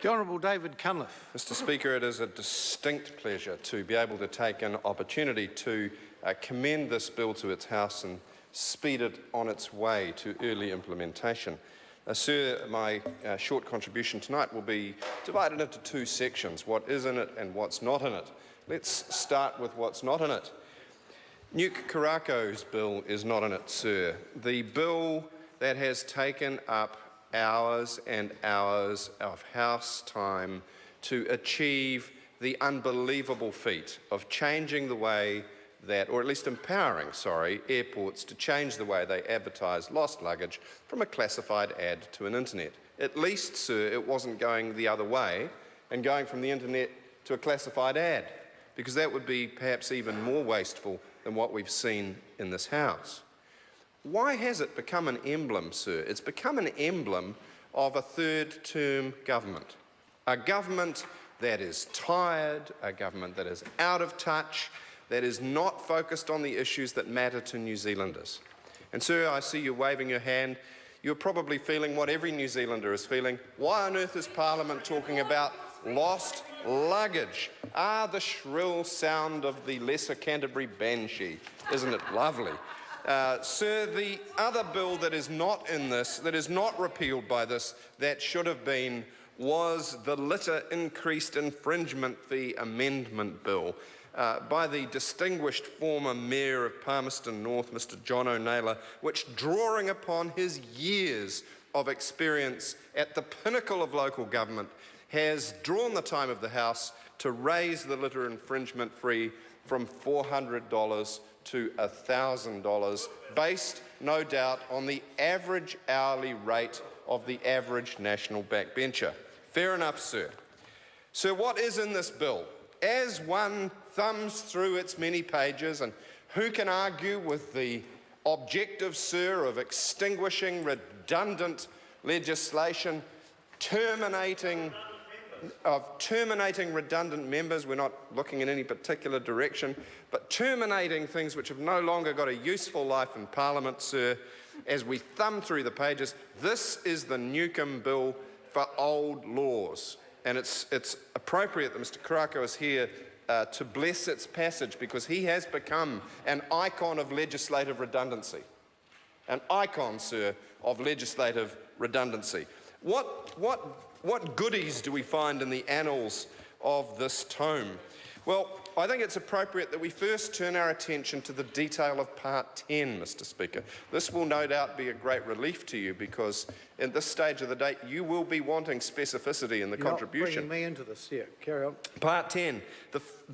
The Honourable David Cunliffe. Mr Speaker, it is a distinct pleasure to be able to take an opportunity to commend this bill to its House and speed it on its way to early implementation. Sir, my short contribution tonight will be divided into two sections, what is in it and what's not in it. Let's start with what's not in it. Nuke Karako's bill is not in it, sir. The bill that has taken up hours and hours of House time to achieve the unbelievable feat of changing the way that, or at least empowering, airports to change the way they advertise lost luggage from a classified ad to an internet. At least, sir, it wasn't going the other way and going from the internet to a classified ad, because that would be perhaps even more wasteful than what we've seen in this House. Why has it become an emblem, sir? It's become an emblem of a third-term government. A government that is tired, a government that is out of touch, that is not focused on the issues that matter to New Zealanders. And sir, I see you waving your hand. You're probably feeling what every New Zealander is feeling. Why on earth is Parliament talking about lost luggage? The shrill sound of the Lesser Canterbury Banshee. Isn't it lovely? Sir, the other bill that is not in this, that is not repealed by this, that should have been, was the Litter Increased Infringement Fee Amendment Bill by the distinguished former Mayor of Palmerston North, Mr John O'Naylor, which, drawing upon his years of experience at the pinnacle of local government, has drawn the time of the House to raise the litter infringement fee from $400 to $1,000, based, no doubt, on the average hourly rate of the average national backbencher. Fair enough, sir. So what is in this bill? As one thumbs through its many pages, and who can argue with the objective, sir, of extinguishing redundant legislation, terminating redundant members. We're not looking in any particular direction, but terminating things which have no longer got a useful life in Parliament, sir. As we thumb through the pages, this is the Newcombe Bill for old laws. And it's appropriate that Mr Karako is here to bless its passage, because he has become an icon of legislative redundancy. An icon, sir, of legislative redundancy. What goodies do we find in the annals of this tome? Well, I think it's appropriate that we first turn our attention to the detail of Part 10, Mr Speaker. This will no doubt be a great relief to you, because in this stage of the day you will be wanting specificity in the contribution. You're not bringing me into this here. Carry on. Part 10,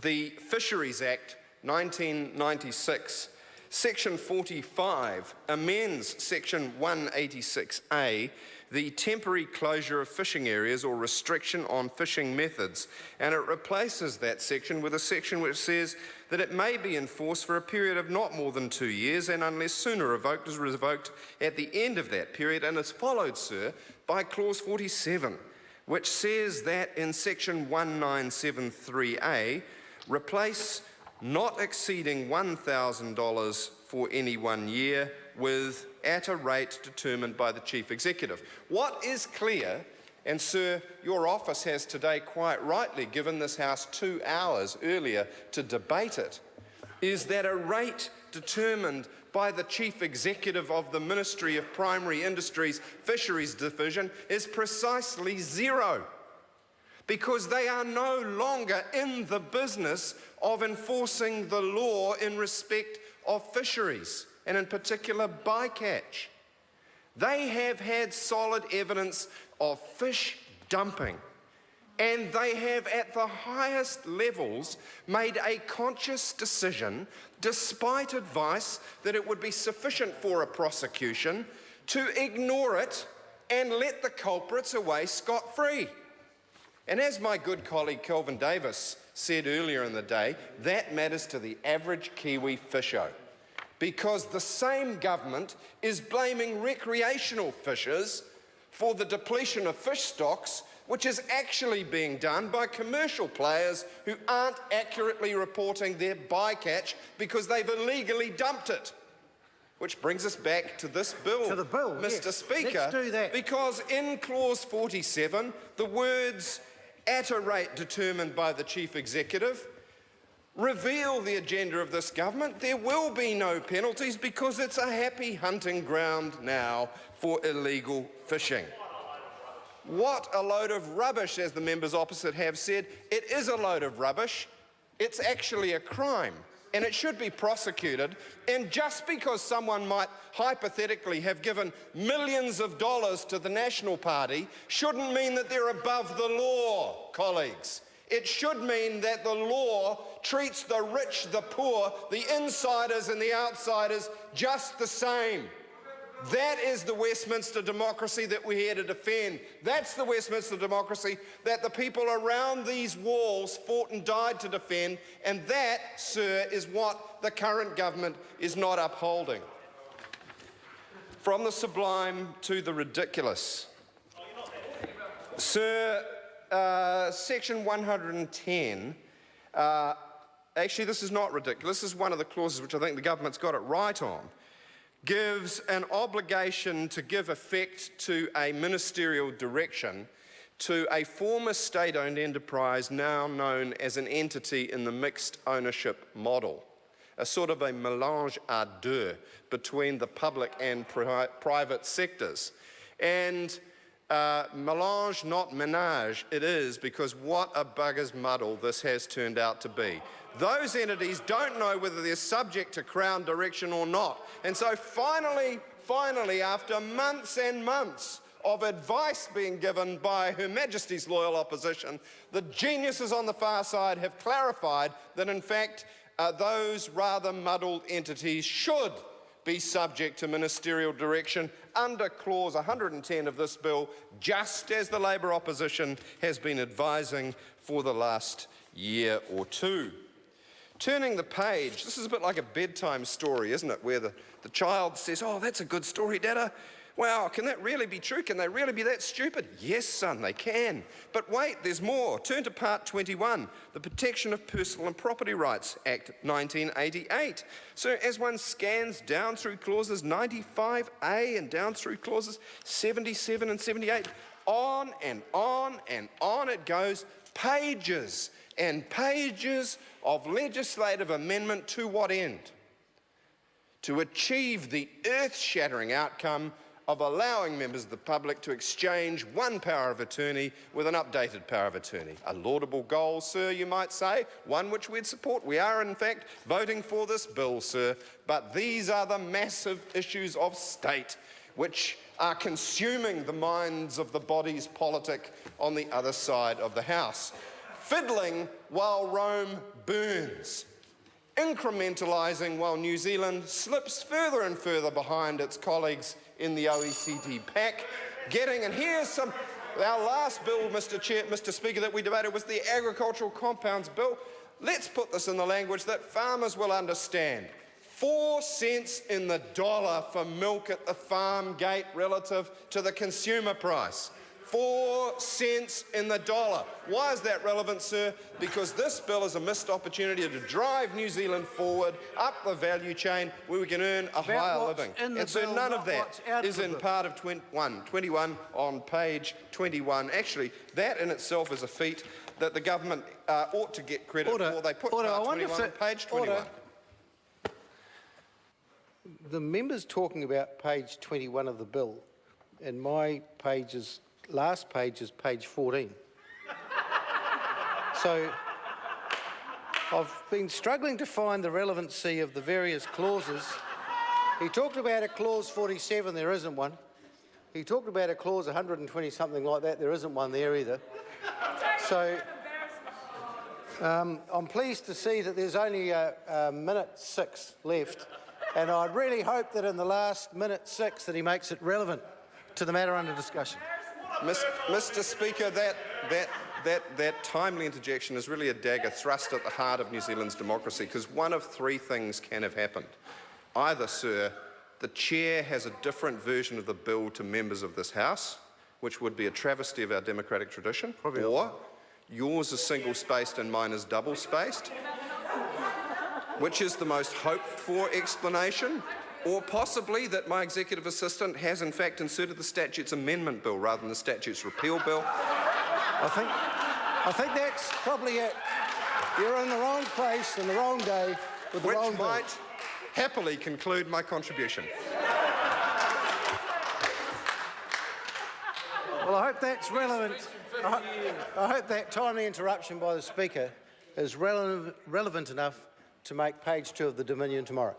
the Fisheries Act 1996. Section 45 amends Section 186A, the temporary closure of fishing areas or restriction on fishing methods, and it replaces that section with a section which says that it may be enforced for a period of not more than 2 years, and unless sooner revoked, is revoked at the end of that period, and is followed, sir, by clause 47, which says that in Section 1973A, replace not exceeding $1,000 for any 1 year with at a rate determined by the Chief Executive. What is clear, and sir, your office has today quite rightly given this House 2 hours earlier to debate it, is that a rate determined by the Chief Executive of the Ministry of Primary Industries Fisheries Division is precisely zero, because they are no longer in the business of enforcing the law in respect of fisheries, and in particular bycatch. They have had solid evidence of fish dumping, and they have at the highest levels made a conscious decision, despite advice that it would be sufficient for a prosecution, to ignore it and let the culprits away scot-free. And as my good colleague Kelvin Davis said earlier in the day, that matters to the average Kiwi fisher, because the same government is blaming recreational fishers for the depletion of fish stocks, which is actually being done by commercial players who aren't accurately reporting their bycatch because they've illegally dumped it. Which brings us back to this bill, To the bill, Mr. yes. Speaker. Let's do that. Because in clause 47, the words "at a rate determined by the Chief Executive" reveal the agenda of this government. There will be no penalties because it's a happy hunting ground now for illegal fishing. What a load of rubbish, as the members opposite have said. It is a load of rubbish. It's actually a crime, and it should be prosecuted. And just because someone might hypothetically have given millions of dollars to the National Party shouldn't mean that they're above the law, colleagues. It should mean that the law treats the rich, the poor, the insiders and the outsiders just the same. That is the Westminster democracy that we're here to defend. That's the Westminster democracy that the people around these walls fought and died to defend, and that, sir, is what the current government is not upholding. From the sublime to the ridiculous. Sir, section 110, actually this is not ridiculous, this is one of the clauses which I think the government's got it right on, gives an obligation to give effect to a ministerial direction to a former state-owned enterprise now known as an entity in the mixed ownership model, a sort of a mélange à deux between the public and private sectors. And mélange, not ménage, it is, because what a bugger's muddle this has turned out to be. Those entities don't know whether they're subject to Crown direction or not. And so finally, after months and months of advice being given by Her Majesty's loyal opposition, the geniuses on the far side have clarified that in fact those rather muddled entities should be subject to ministerial direction under clause 110 of this bill, just as the Labour opposition has been advising for the last year or two. Turning the page, this is a bit like a bedtime story, isn't it, where the child says, "Oh, that's a good story, Dada. Wow, can that really be true? Can they really be that stupid?" "Yes, son, they can. But wait, there's more. Turn to part 21, the Protection of Personal and Property Rights Act 1988. So as one scans down through clauses 95A and down through clauses 77 and 78, on and on and on it goes, pages and pages of legislative amendment to what end? To achieve the earth-shattering outcome of allowing members of the public to exchange one power of attorney with an updated power of attorney. A laudable goal, sir, you might say, one which we'd support. We are, in fact, voting for this bill, sir. But these are the massive issues of state which are consuming the minds of the bodies politic on the other side of the House. Fiddling while Rome burns. Incrementalising while New Zealand slips further and further behind its colleagues in the OECD pack. And here's our last bill, Mr. Speaker, that we debated was the Agricultural Compounds Bill. Let's put this in the language that farmers will understand. 4 cents in the dollar for milk at the farm gate relative to the consumer price. 4 cents in the dollar. Why is that relevant, sir? Because this bill is a missed opportunity to drive New Zealand forward up the value chain where we can earn a higher living. And so none of that is in part of 21 on page 21. Actually, that in itself is a feat that the government ought to get credit for. They put part 21 on page 21. The member's talking about page 21 of the bill, and my last page is page 14. So I've been struggling to find the relevancy of the various clauses. He talked about a clause 47, there isn't one. He talked about a clause 120, something like that, there isn't one there either. So I'm pleased to see that there's only a minute 6 left, and I really hope that in the last minute 6 that he makes it relevant to the matter under discussion. Mr. Speaker, that timely interjection is really a dagger thrust at the heart of New Zealand's democracy, because one of 3 things can have happened. Either, sir, the chair has a different version of the bill to members of this House, which would be a travesty of our democratic tradition, or yours is single-spaced and mine is double-spaced, which is the most hoped-for explanation. Or possibly that my executive assistant has in fact inserted the Statutes Amendment Bill rather than the Statutes Repeal Bill. I think that's probably it. You're in the wrong place on the wrong day with the wrong Which bill. might happily conclude my contribution. Well, I hope that's relevant. I hope that timely interruption by the Speaker is relevant enough to make page 2 of the Dominion tomorrow.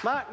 Mark